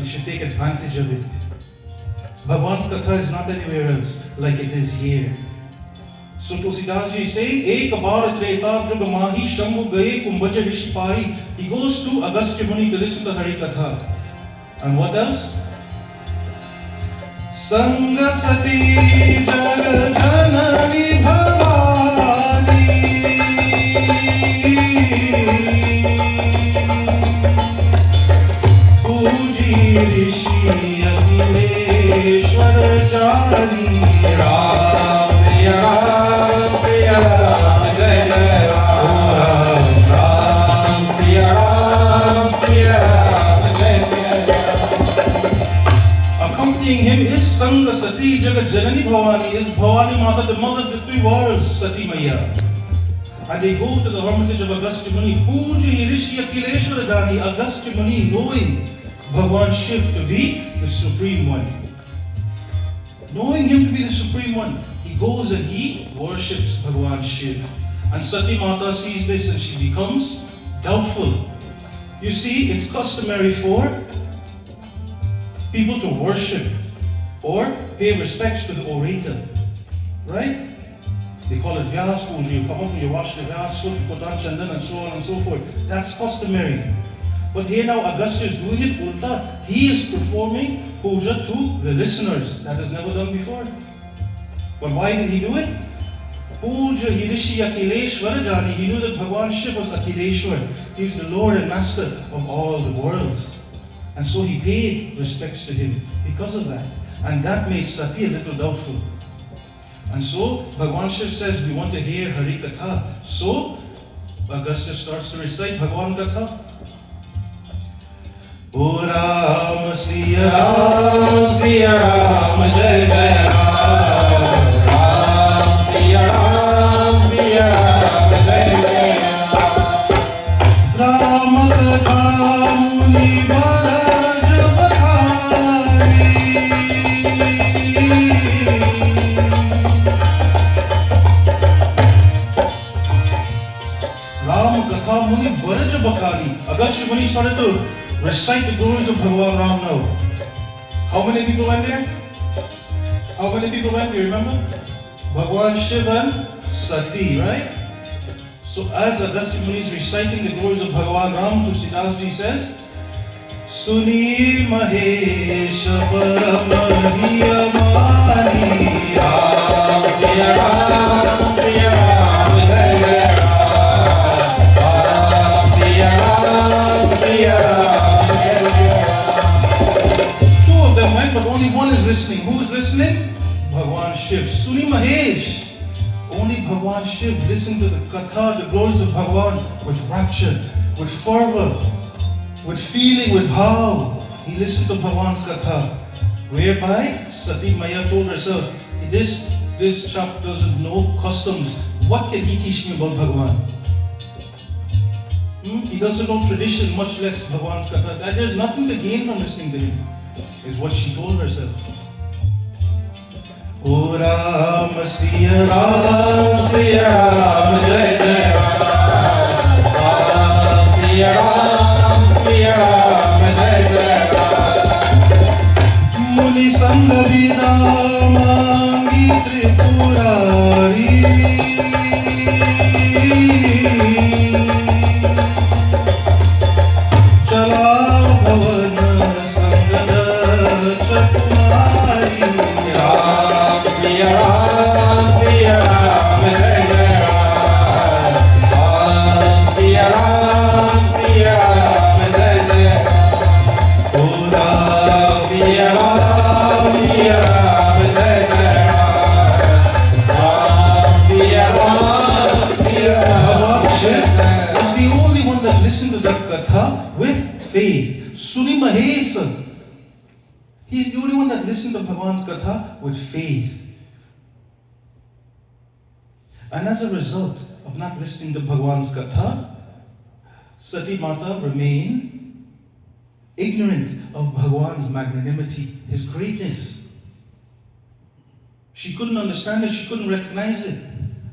should take advantage of it. Bhagwan's Katha is not anywhere else like it is here. So Tulsidas ji say, Ek bar treta jug mahi shambhu gaye kumbaj rishi pai. He goes to Agastya Muni to listen to Hari Katha. And what else? Sanga sati jag janani bhavani Puji rishi akhileshwar jani Ram Priya Ram Priya Ram Jai Jai Ram Ram Priya Ram Priya Ram Jai Jai Ram. Accompanying him is Sanga Sati Jagat Janani Bhavani, is Bhavani Mata, the mother of the three worlds, Sati Maya. And they go to the hermitage of Agastya Muni. Puji Rishi Akhileshwar Jani, Agastya Muni, knowing Bhagwan Shiv to be the Supreme One. Knowing him to be the Supreme One, he goes and he worships Bhagwan Shiv. And Sati Mata sees this and she becomes doubtful. You see, it's customary for people to worship or pay respects to the orator, right? They call it Vyas Puja. You come up and you wash the Vyas foot, you put on chandan and so on and so forth. That's customary. But here now Agastya is doing it ulta. He is performing puja to the listeners. That is never done before. But why did he do it? Puja Hirishi Akhileshwar Jani. He knew that Bhagwan Shiv was Akhileshwar. He is the Lord and Master of all the worlds. And so he paid respects to him because of that. And that made Sati a little doubtful. And so Bhagwan Shiv says, we want to hear Hari Katha. So Agastya starts to recite Bhagwan Katha. O Ram, Siya Ram, Siya Ram, Jai Jai Ram. Ram, Siya Ram, Siya Ram, Jai Jai Ram. Ram Katha Muni Baraj Bakhari. Ram Katha Muni Baraj Bakhari. Agastya Muni started to recite the glories of Bhagwan Ram now. How many people went there? How many people went there, remember? Bhagwan Shiva and Sati, right? So as Agastya Muni is reciting the glories of Bhagwan Ram, Tulsidas ji says, Suni Mahesh Paramahiyamani Ram Siya Ram Siya Ram Jai Jai Ram Ram Siya Ram Siya Ram Jai Jai Ram. Two of them went, but only one is listening. Who is listening? Bhagwan Shiv. Suni Mahesh. Only Bhagwan Shiv listened to the Katha, the glories of Bhagwan, with rapture, with fervor, with feeling, with bhav. He listened to Bhagwan's Katha, whereby Sati Maya told herself, this chap doesn't know customs. What can he teach me about Bhagwan? He doesn't know tradition, much less Bhagwan's Katha. There's nothing to gain from listening to him, is what she told herself. O Ram, Siya Ram, Siya Ram, Jai Jai Ram. Ram, Siya Ram, Siya Ram, Jai Jai Ram. Muni Sangha Viramangi Tripurari. Chalao Bhavana Sangha Chakumari. Ram Siya Ram, Siya Ram, Jai Jai Ram. Ram Siya Ram, Siya Ram, Jai Jai Ram. O Ram Siya Ram, Siya Ram, Jai Jai Ram. Ram Siya Ram, Siya Ram, Jai Jai Ram. Was the only one that listened to that Katha with faith. Suni Mahesh. He's the only one that listened to Bhagwan's Katha with faith. And as a result of not listening to Bhagwan's Katha, Sati Mata remained ignorant of Bhagwan's magnanimity, his greatness. She couldn't understand it, she couldn't recognize it.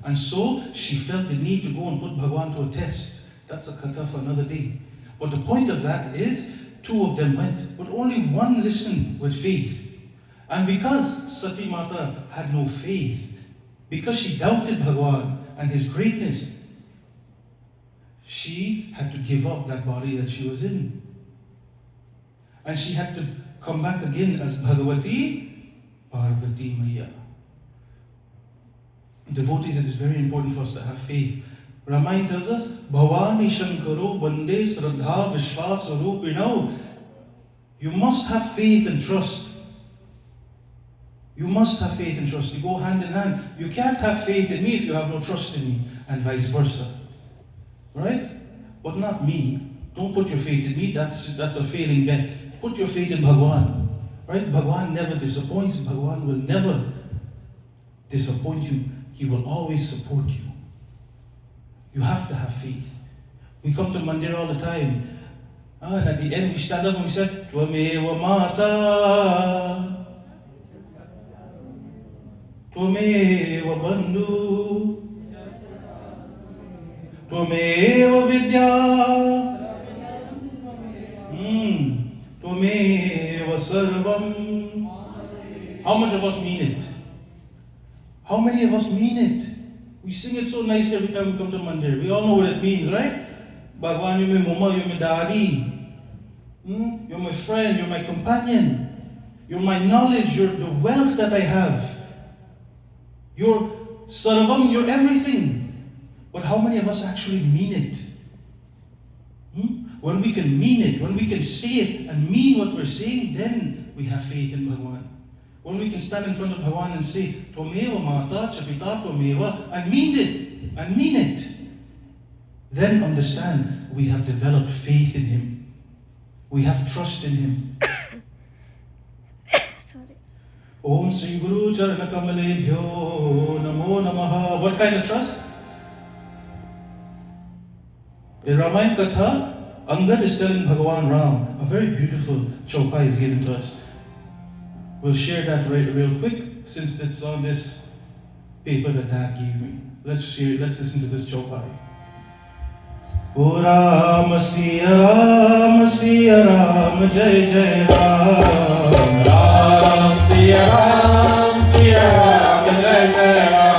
And so she felt the need to go and put Bhagwan to a test. That's a katha for another day. But the point of that is two of them went, but only one listened with faith. And because Sati Mata had no faith, because she doubted Bhagwan and his greatness, she had to give up that body that she was in. And she had to come back again as Bhagavati Parvati Maya. Devotees, it is very important for us to have faith. Ramayana tells us, Bhavani Shankaro Bande Sraddha Vishwas Rupinau. You must have faith and trust. You must have faith and trust. You go hand in hand. You can't have faith in me if you have no trust in me, and vice versa. Right? But not me. Don't put your faith in me. That's a failing bet. Put your faith in Bhagwan. Right? Bhagwan never disappoints. Bhagwan will never disappoint you. He will always support you. You have to have faith. We come to Mandir all the time. And at the end we stand up and we say, Tvameva Mata, Tvameva Bandhu, Tvameva Vidya, Tvameva Sarvam. How much of us mean it? How many of us mean it? We sing it so nice every time we come to Mandir. We all know what it means, right? Bhagwan, you're my mama, you're my daddy. You're my friend, you're my companion. You're my knowledge, you're the wealth that I have. You're sarvam, you're everything. But how many of us actually mean it? When we can mean it, when we can say it and mean what we're saying, then we have faith in Bhagwan. When we can stand in front of Bhagwan and say, Tvameva Mata, Chapita Tvameva, and mean it, then understand we have developed faith in Him. We have trust in Him. Om Sri Guru Charana Kamalebhyo Namo Namaha. What kind of trust? In Ramayana Katha, Angad is telling Bhagwan Ram, a very beautiful chaupai is given to us. We'll share that real quick, since it's on this paper that Dad gave me. Let's listen to this chaupai. O Ram Siya Ram Jai Jai Ram. Ram Siya Ram Jai Jai Ram.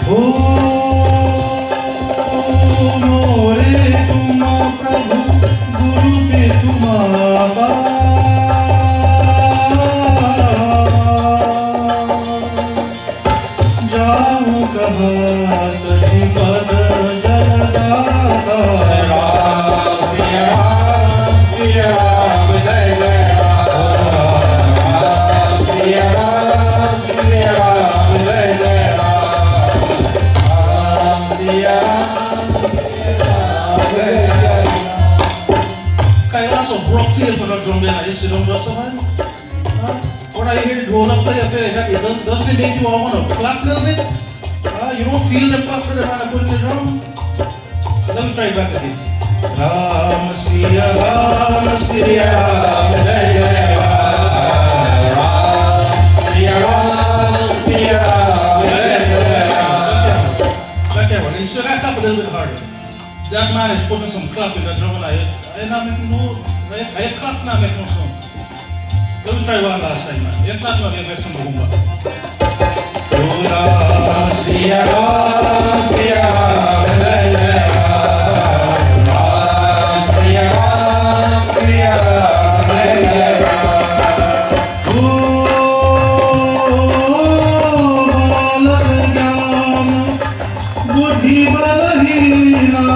O More Tuma Prabhu Guru Pe Tumata. What I hear Dholak play, I feel like that. Doesn't it make you all want to clap a little bit? You don't feel the clap when I put the drum? Let me try it back again. Ram Siya Ram Jai Jai Ram. Ram Siya Ram Jai Jai Ram. Back that one. You still got to clap a little bit harder. That man is putting some clap in the drum and I clap now make no sound. Let me try one last time, man. If not, I'll get some rumba. Ram Siya Ram Jai Jai Ram. Ram Siya Ram Jai Jai Ram. Balag Gyan Buddhi Balahina.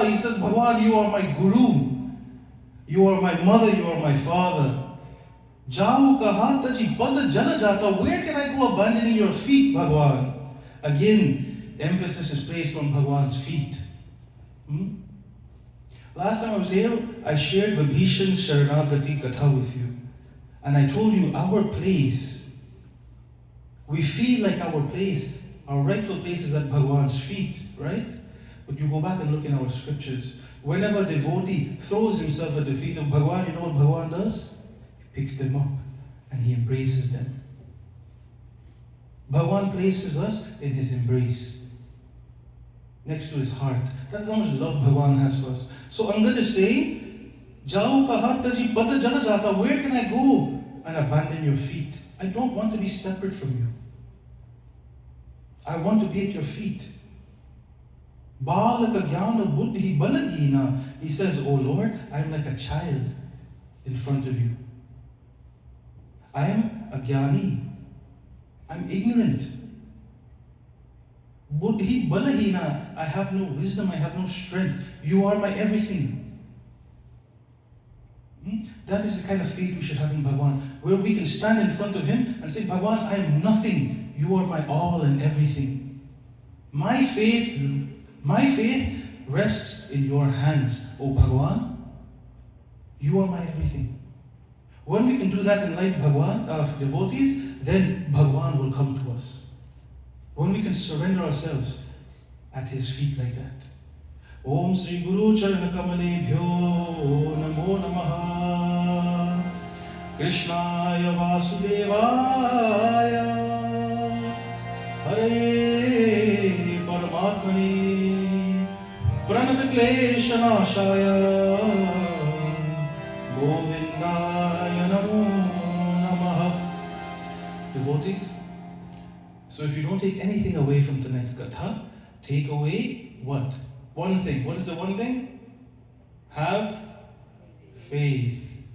He says, Bhagwan, you are my guru. You are my mother, you are my father. Jau kaha taji pada jana jata. Where can I go abandoning your feet, Bhagwan? Again, emphasis is placed on Bhagwan's feet. Last time I was here, I shared Vibhishan's Sharanagati Katha with you. And I told you our place, we feel like our place, our rightful place is at Bhagwan's feet, right? But you go back and look in our scriptures. Whenever a devotee throws himself at the feet of Bhagwan, you know what Bhagwan does? He picks them up and he embraces them. Bhagwan places us in his embrace, next to his heart. That's how much love Bhagwan has for us. So Angad is saying, Jao kaha taji pada jala jata, where can I go and abandon your feet? I don't want to be separate from you. I want to be at your feet. Balaka jnana buddhi balahina. He says, oh Lord, I am like a child in front of you. I am a jnani. I'm ignorant. Buddhi balahina. I have no wisdom, I have no strength. You are my everything. That is the kind of faith we should have in Bhagwan, where we can stand in front of him and say, Bhagwan, I am nothing. You are my all and everything. My faith rests in your hands, O Bhagwan. You are my everything. When we can do that in life, Bhagwan, devotees, then Bhagwan will come to us. When we can surrender ourselves at his feet like that. Om Sri Guru Charana Kamalebhyo Namo Namaha Krishnaya Vasudevaya Hare Paramatmani Pranata Klesha Nashaya Govindaya Namo Namaha. Devotees, so if you don't take anything away from tonight's Katha, take away what? One thing. What is the one thing? Have faith.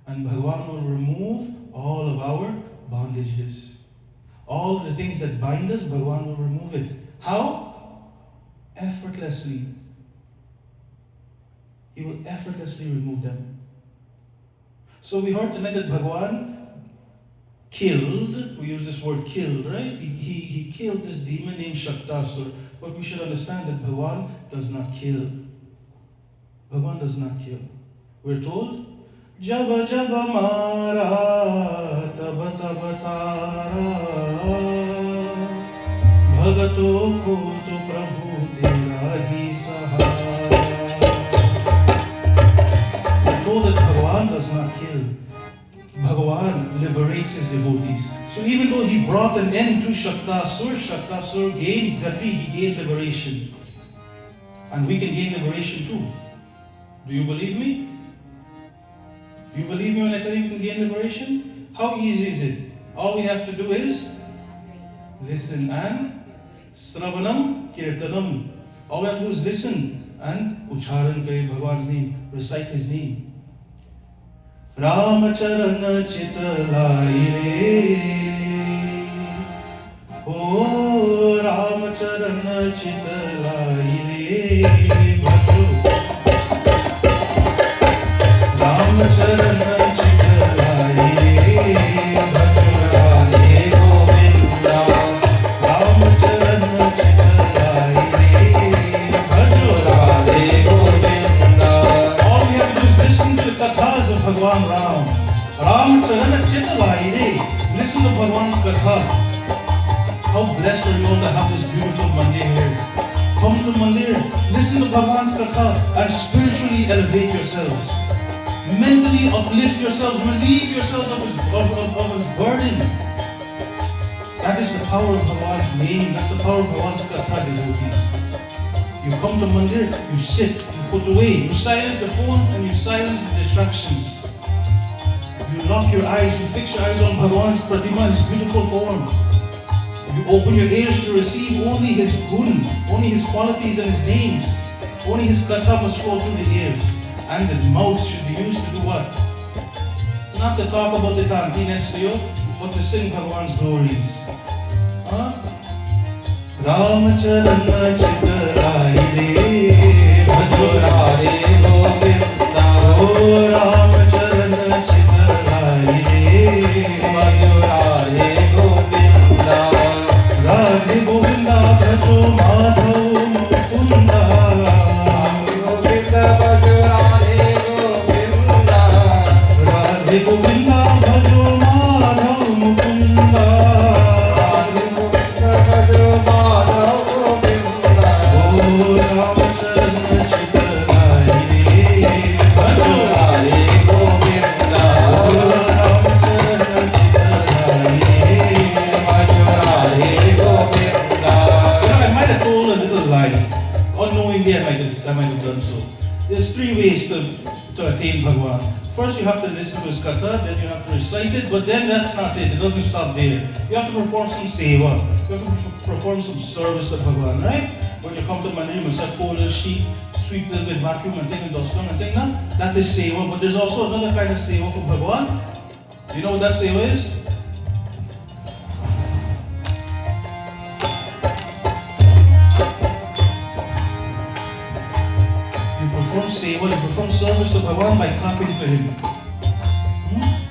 And Bhagwan will remove all of our bondages. All the things that bind us, Bhagwan will remove it. How? Effortlessly. He will effortlessly remove them. So we heard tonight that Bhagwan killed, we use this word killed, right? He killed this demon named Shaktasur. But we should understand that Bhagwan does not kill. Bhagwan does not kill. We're told, Jaba Jaba Mara Taba Taba Tara Bhagato Ko To Prabhu Tera Hi Saha. We're told that Bhagwan does not kill. Bhagwan liberates his devotees. So even though he brought an end to Shaktasur gained gati, he gained liberation. And we can gain liberation too. Do you believe me? Do you believe me when I tell you can gain liberation? How easy is it? All we have to do is listen and Sravanam Kirtanam. All we have to do is listen and Ucharan kare Bhagwan's name, recite his name. Ram Charan Chitalai Re, O Ram Charan Chitalai Re, Bhajo Ram Charan Chitalai Re, Bhajo Radhe Govinda. Ram Charan Chitalai Re, Bhajo Radhe Govinda. All we have to do is listen to the kathas of Bhagwan Ram. Ram Charana Chitalai Re. Listen to Bhagwan's katha. How blessed are you all to have this beautiful Mandir here. Come to Mandir, listen to Bhagwan's katha and spiritually elevate yourselves. Mentally uplift yourselves, relieve yourselves of his burden. That is the power of Bhagwan's name, that's the power of Bhagwan's katha, devotees. You come to Mandir, you sit, you put away, you silence the phones and you silence the distractions. You lock your eyes, you fix your eyes on Bhagwan's Pratima, his beautiful form. You open your ears to receive only his gun, only his qualities and his names. Only his katha must flow through the ears. And the mouth should be used to do what? Not to talk about the tanti next to you, but to sing Bhagwan's glories. Ram Charan Chitalai Re, Bhajo Radhe Govinda. O Ram Charan Chitalai Re, Bhajo Radhe Govinda. Radhe Govinda Bhajo Unknowingly, I might have done so. There's three ways to attain Bhagwan. First, you have to listen to his katha, then you have to recite it, but then that's not it. It doesn't stop there. You have to perform some seva. You have to perform some service to Bhagwan, right? When you come to Mandir, you must fold a sheet, sweep a little bit, vacuum and thing and dust and thing. That is seva, but there's also another kind of seva for Bhagwan. You know what that seva is? Seva, you perform service to Bhagwan by clapping for him.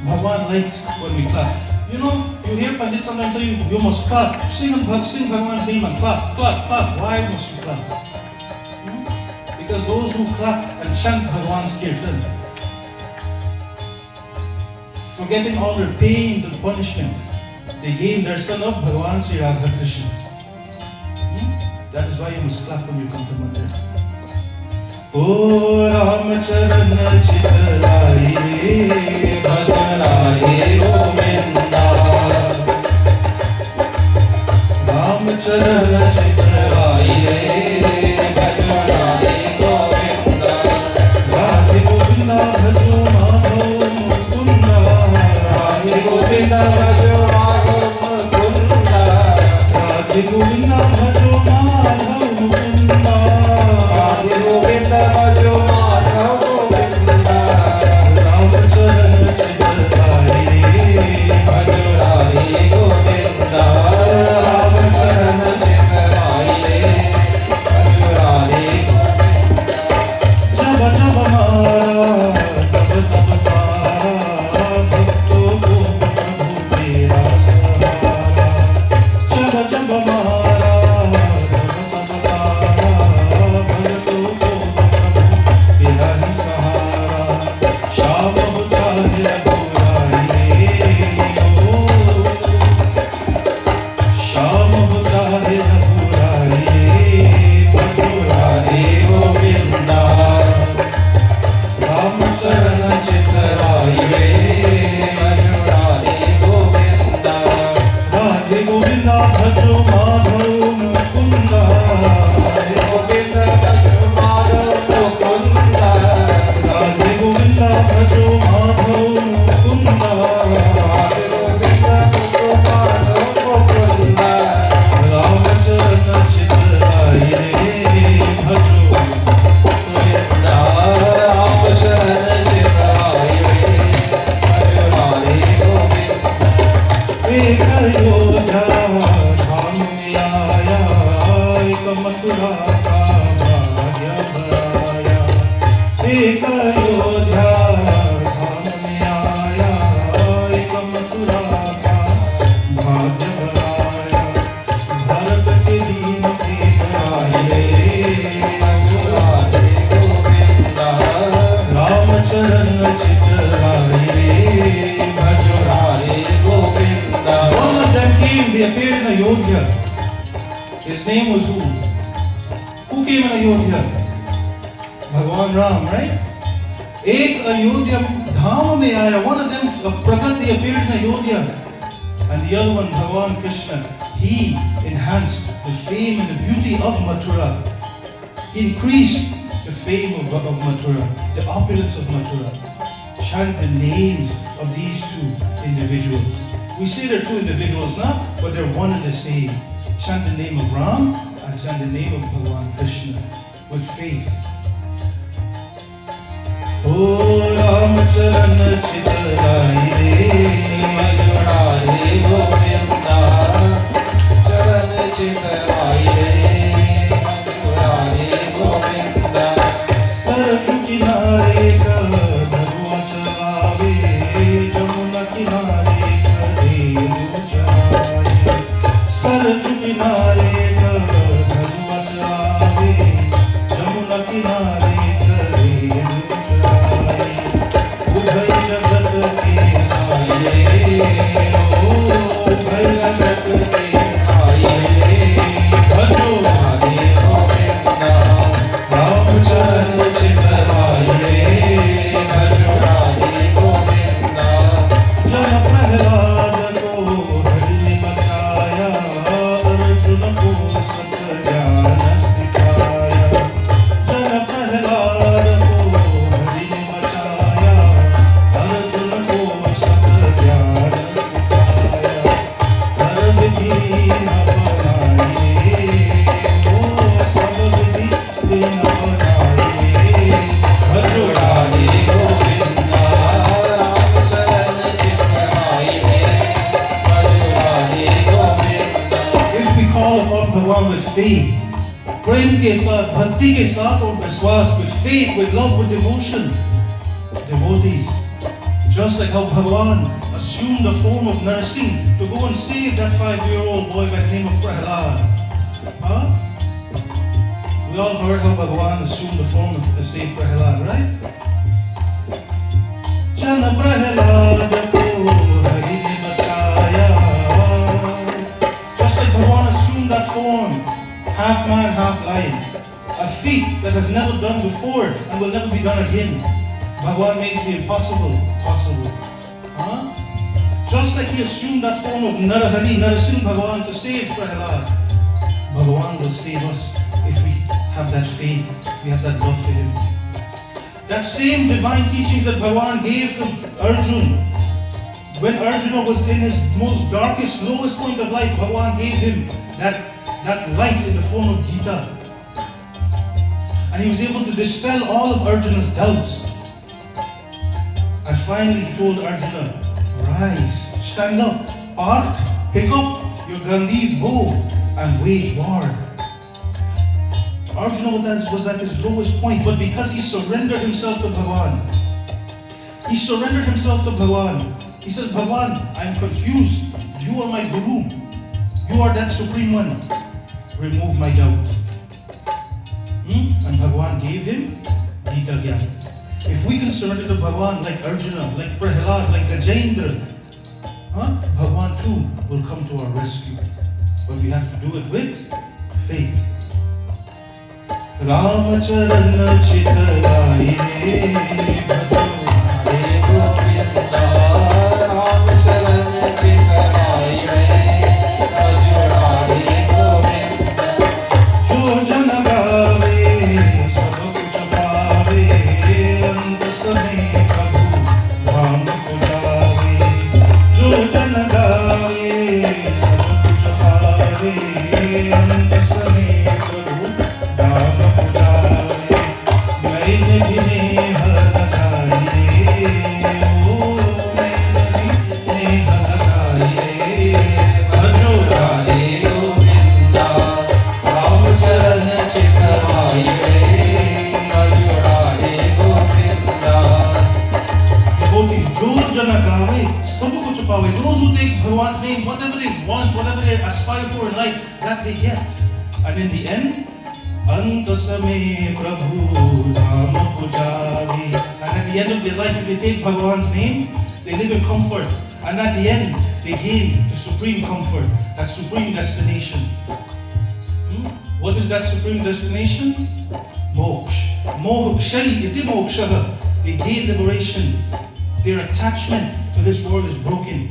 Bhagwan likes when we clap. You know, you hear Pandit sometimes tell you must clap. Sing Bhagwan's name and clap, clap, clap. Why must you clap? Because those who clap and chant Bhagwan's kirtan, forgetting all their pains and punishment, they gain their son of Bhagwan Sri Radha Krishna. That is why you must clap when you come to Mandir. O Ram Charan Chitrai Bhajrai Govinda Ram Charan Chitrai Bhajrai Govinda Radhe Govinda Bhajo Madhav Mukunda Radhe Govinda Bhajo Madhav Mukunda Radhe Govinda Bhajo Madhav Mukunda Radhe Govinda Bhajo Madhav Govinda Ram Charan Chitrai Bhajrai Govinda Ram Charan Chitrai Bhajrai Jab jab mara tab tab tara bhakto ko prabhu tera sahara jab jab mara tab tab tara bhakto ko prabhu tera hi sahara sham hota hai burai o sham hota hai burai bhajrai govinda Ram Charan Chitrai Bhajrai Govinda Radhe Govinda Bhajo Madhav Mukunda Radhe Govinda Bhajo Madhav Mukunda Radhe Govinda Bhajo Madhav Mukunda Radhe Govinda Bhajo Madhav Mukunda Ram Charan Chitrai Bhajo Govinda Ram Charan Chitrai Bhajrai Govinda एक अयोध्या धाम में आया एक मथुरा का भाग्य भराया एक अयोध्या धाम में आया एक मथुरा का भाग्य भराया भारत के दीन के राये राधे गोविंदा राम चरण चितराये भजराये Govinda One of them came, they appeared in Ayodhya. His name was who? Who came in Ayodhya? Bhagwan Ram, right? Ek Ayodhya Dham mein aaya. One of them, Prakat, they appeared in Ayodhya. And the other one, Bhagwan Krishna, he enhanced the fame and the beauty of Mathura. He increased the fame of Mathura, the opulence of Mathura. Chant the names of these two individuals. We say they're two individuals now, but they're one and the same. Chant the name of Ram and chant the name of Bhagwan Krishna with faith. O Ram Charan Chitrai Bhajrai Govinda Charan Chitrai Bhajrai Govinda Saraf kinare ka dhruva chalaave Jamuna kinare ka dheru chalaave Saraf kinare ka dhruva chalaave Jamuna kinare ka dheru chalaave Ubhay jagat ke saaye O ubhay jagat ke saaye Bhajo faith. प्रेम के साथ, भक्ति के साथ और विश्वास, with faith, with love, with devotion. Devotees, just like how Bhagavan assumed the form of Narasimha to go and save that 5-year-old boy by the name of Prahlad. Huh? We all heard how Bhagavan assumed the form to save Prahlad, right? Jana Prahlad ko Hari ne bachaya. Just like Bhagavan assumed that form, half man, half lion, a feat that has never done before and will never be done again. Bhagavan makes the impossible possible. Huh? Just like he assumed that form of Narahari, Narasimha Bhagavan to save Prahlad, Bhagavan will save us if we have that faith, we have that love for him. That same divine teachings that Bhagavan gave to Arjuna, when Arjuna was in his most darkest, lowest point of life, Bhagavan gave him that light in the form of Gita. And he was able to dispel all of Arjuna's doubts. And finally he told Arjuna, rise, stand up, part, pick up your Gandhi's bow and wage war. Arjuna was at his lowest point, but because he surrendered himself to Bhagavan, he surrendered himself to Bhagavan. He says, Bhagavan, I'm confused. You are my Guru. You are that Supreme One. Remove my doubt. And Bhagavan gave him Gita Gyan. If we can surrender to Bhagavan like Arjuna, like Prahlad, like Gajendra, Bhagavan too will come to our rescue. But we have to do it with faith. Ramacharan Chitaraye Those who take Bhagavan's name, whatever they want, whatever they aspire for in life, that they get. And in the end, Antasame Prabhu Dhama Pujari. And at the end of their life, if they take Bhagavan's name, they live in comfort. And at the end, they gain the supreme comfort, that supreme destination. What is that supreme destination? Moksha. Moksha iti moksha. They gain liberation. Their attachment to this world is broken.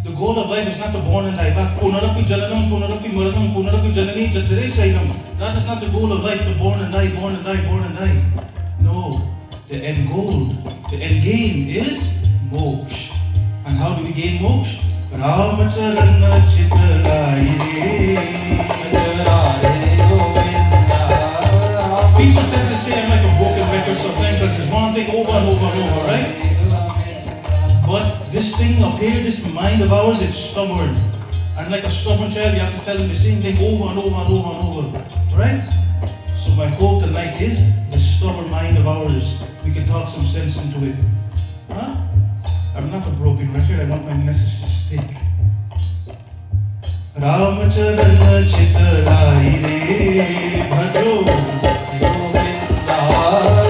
The goal of life is not to born and die. Punarapi jalanam, punarapi maranam, punarapi janani jatare sainam. That is not the goal of life, to born and die, born and die, born and die. No, the end goal, the end game is moksha. And how do we gain moksha? Ramacharana chitaraye. People tend to say I'm like a broken record sometimes because it's one thing over and over and over, right? But this thing up here, this mind of ours, it's stubborn. And like a stubborn child, you have to tell him the same thing over and over and over and over, right? So my hope tonight is the stubborn mind of ours, we can talk some sense into it. Huh? I'm not a broken record, I want my message to stick. Ramacharana chitaraye bhajo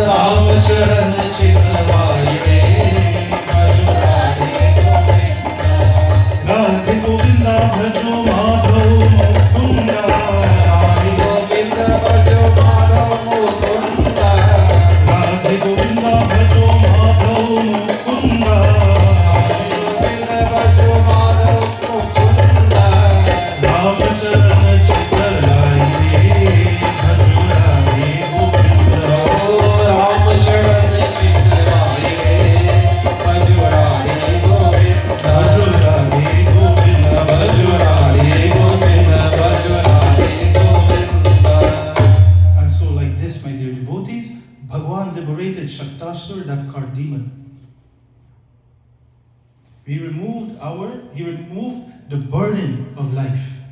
Ramacharana chitaraye bhajo Radhe Govinda bhajo madhav mukunda Radhe Govinda bhajo madhav mukunda Radhe Govinda bhajo madhav mukunda Shaktasura, that card demon. He removed the burden of life.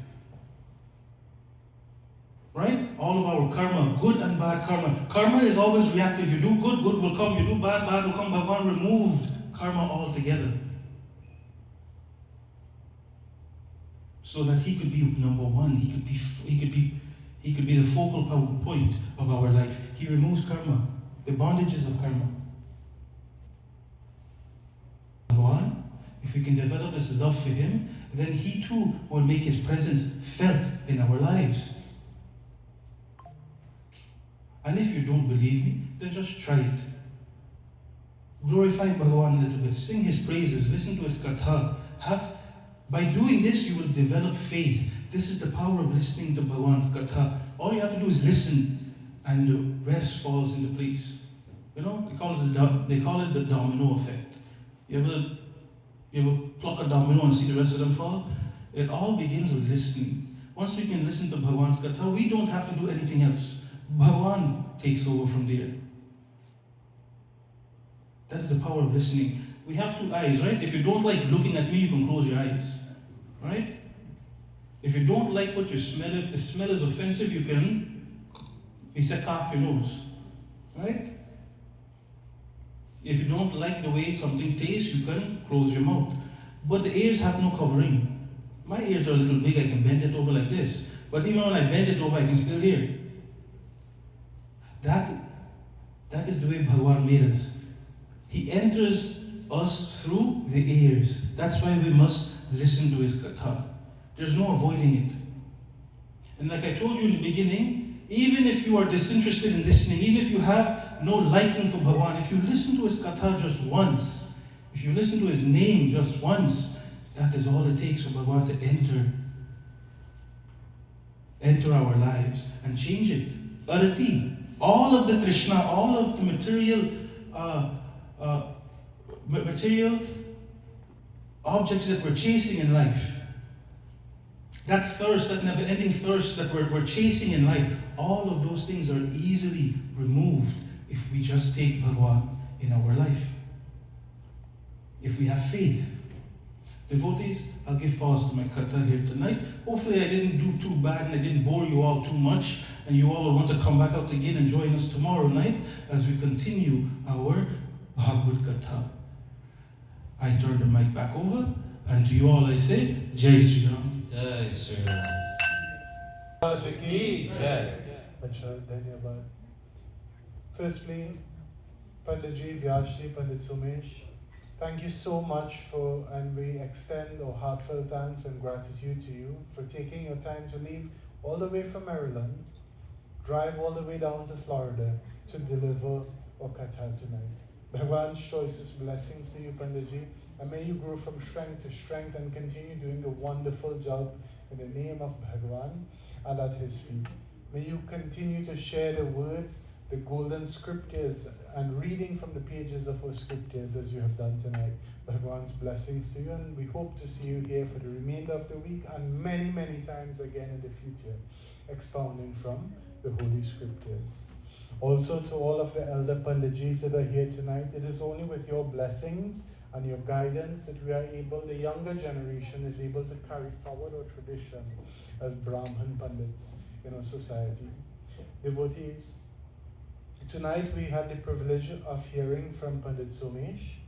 Right? All of our karma, good and bad karma. Karma is always reactive. You do good, good will come. You do bad, bad will come. Bhagwan removed karma altogether, so that he could be number one. He could be the focal point of our life. He removes karma, the bondages of karma. Bhagwan, if we can develop this love for him, then he too will make his presence felt in our lives. And if you don't believe me, then just try it. Glorify Bhagwan a little bit. Sing his praises. Listen to his katha. By doing this, you will develop faith. This is the power of listening to Bhagwan's katha. All you have to do is listen, and the rest falls into place. You know, they call it the domino effect. You ever pluck a domino and see the rest of them fall? It all begins with listening. Once we can listen to Bhagwan's katha, we don't have to do anything else. Bhagwan takes over from there. That's the power of listening. We have two eyes, right? If you don't like looking at me, you can close your eyes. Right? If you don't like what you smell, if the smell is offensive, you can cock your nose. Right? If you don't like the way something tastes, you can close your mouth. But the ears have no covering. My ears are a little big, I can bend it over like this. But even when I bend it over, I can still hear. That is the way Bhagwan made us. He enters us through the ears. That's why we must listen to his katha. There's no avoiding it. And like I told you in the beginning, even if you are disinterested in listening, even if you have no liking for Bhagwan, if you listen to his katha just once, if you listen to his name just once, that is all it takes for Bhagwan to enter our lives and change it. Arati. All of the Trishna, all of the material objects that we're chasing in life, that thirst, that never-ending thirst that we're chasing in life, all of those things are easily removed if we just take Bhagwan in our life. If we have faith. Devotees, I'll give pause to my katha here tonight. Hopefully I didn't do too bad and I didn't bore you all too much, and you all will want to come back out again and join us tomorrow night as we continue our Bhagavad Katha. I turn the mic back over, and to you all I say, Jai Sri Ram. Jai Sri Ram. Jai. Dhanyabad. Firstly, Panditji, Vyasji, Pandit Somesh, thank you so much and we extend our heartfelt thanks and gratitude to you for taking your time to leave all the way from Maryland, drive all the way down to Florida to deliver our katha tonight. Bhagwan's choicest blessings to you, Panditji, and may you grow from strength to strength and continue doing the wonderful job in the name of Bhagwan and at his feet. May you continue to share the words, the golden scriptures, and reading from the pages of our scriptures as you have done tonight. Bhagwan's blessings to you, and we hope to see you here for the remainder of the week and many, many times again in the future, expounding from the Holy Scriptures. Also to all of the elder Panditjis that are here tonight, it is only with your blessings and your guidance that we are able, the younger generation is able to carry forward our tradition as Brahman Pandits in our society. Devotees, tonight we had the privilege of hearing from Pandit Somesh.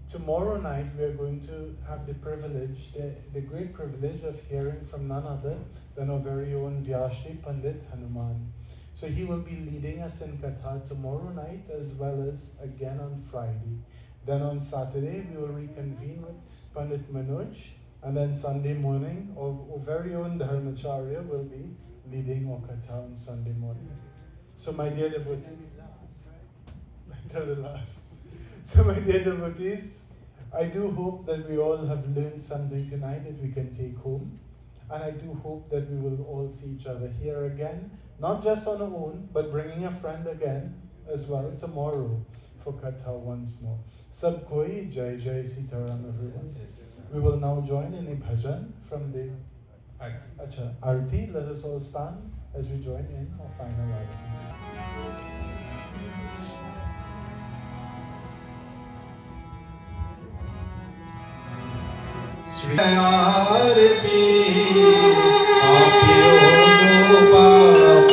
Tomorrow night we are going to have the privilege, the great privilege of hearing from none other than our very own Vyasji Pandit Hanuman. So he will be leading us in Katha tomorrow night as well as again on Friday. Then on Saturday we will reconvene with Pandit Manoj, and then Sunday morning our very own Dharmacharya will be leading our Katha on Sunday morning. So my dear devotees, until the last. So my dear devotees, I do hope that we all have learned something tonight that we can take home. And I do hope that we will all see each other here again, not just on our own, but bringing a friend again as well tomorrow for Katha once more. Sab koi Jai Jai Sitaram, everyone. We will now join in a bhajan from the Arti. Let us all stand as we join in our final Arti. Sri Arati, Aapyo no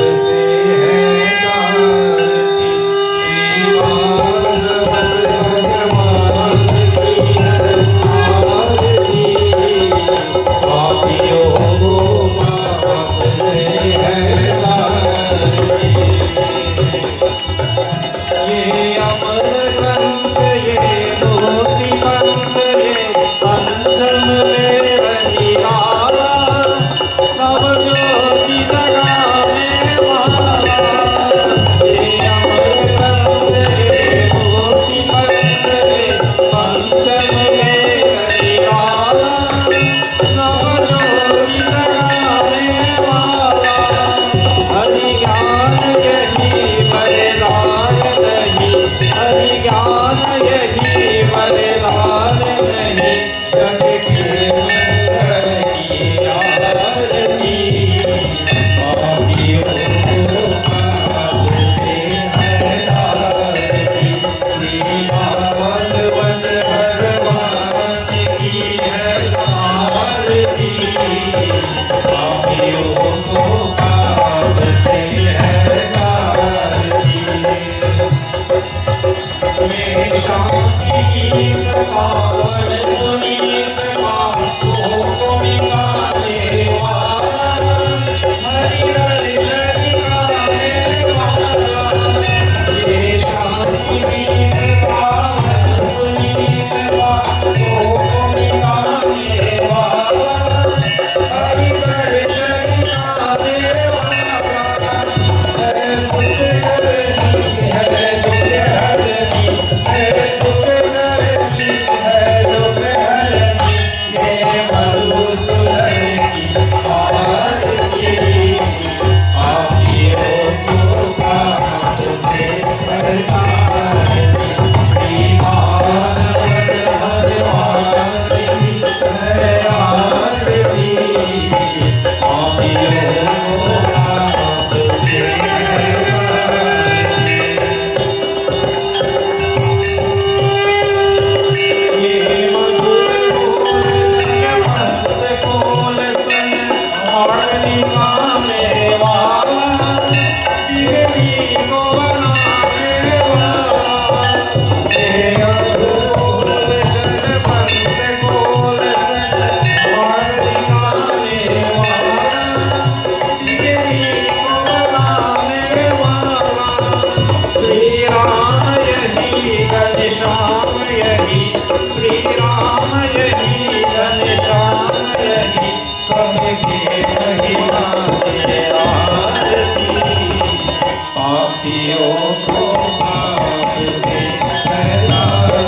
पापियों को पाप से हटाए।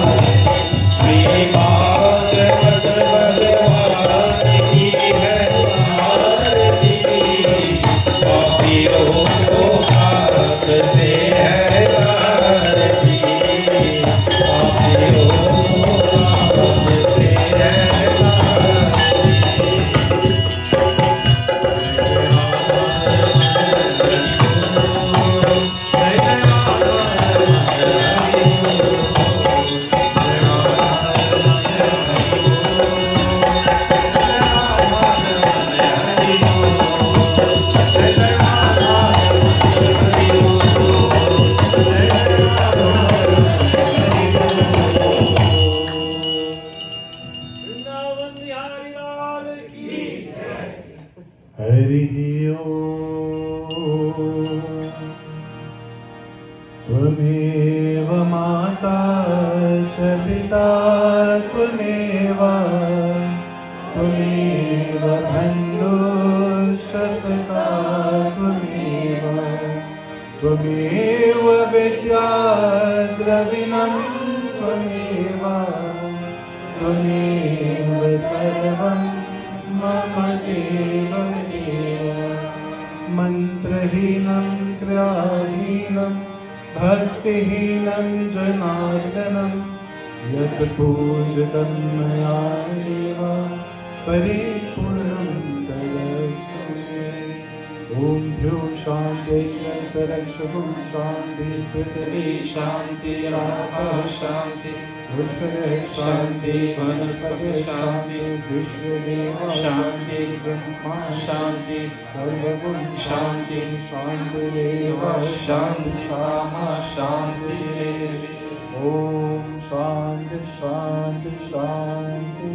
श्री भागवत भगवान की है आरती, पापियों को पाप से हटाए, पापियों को पाप से वृंदावन बिहारी लाल की हरि ओम। त्वमेव माता च पिता त्वमेव बन्धुश्च सखा त्वमेव विद्या द्रविणं त्वमेव सर्वं मम देव मन्त्रहीनं क्रियाहीनं भक्तिहीनं जनार्दनं यत् पूजितं मया देव परिपूर्णं तदस्तु मे। ॐ भ्यो शान्ति अन्तरिक्षं शान्ति पृथिवी शान्ति आपः शान्ति शान्ति वनस्पति शान्ति विश्वदेव शान्ति ब्रह्मा शान्ति सर्वगुण शान्ति शान्तिरेव शान्ति सामा शान्तिरेव। ओम शांति शांति शांति।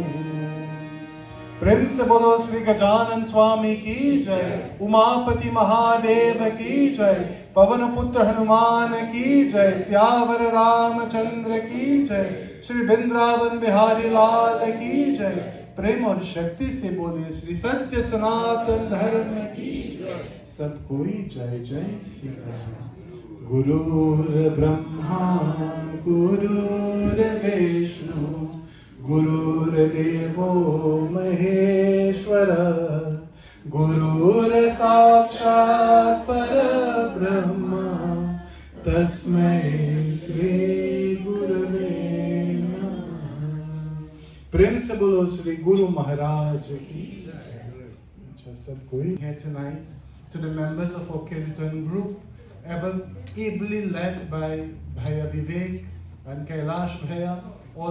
प्रेम से बोलो श्री गजानन स्वामी की जय, उमापति महादेव की जय, पवन पुत्र हनुमान की जय, सियावर रामचंद्र की जय, श्री वृंदावन बिहारी लाल की जय। प्रेम और शक्ति से बोले श्री सत्य सनातन धर्म की जय। सब कोई जय जय सीताराम। गुरुर् ब्रह्मा गुरुर्विष्णु गुरुर्देवो महेश्वर, गुरुर्साक्षात् परब्रह्म तस्मै श्री गुरवे नमः। प्रेम से बोलो श्री गुरु महाराज की जय। सब कोई here tonight to the members of our Kirtan group, ably led by Bhaiya Vivek and Kailash Bhaiya.